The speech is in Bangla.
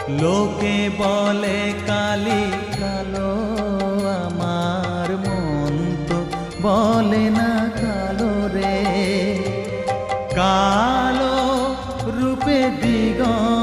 লোকে বলে কালি কালো, আমার মন তো বলে না কালো রে। কালো রূপে দিগন্ত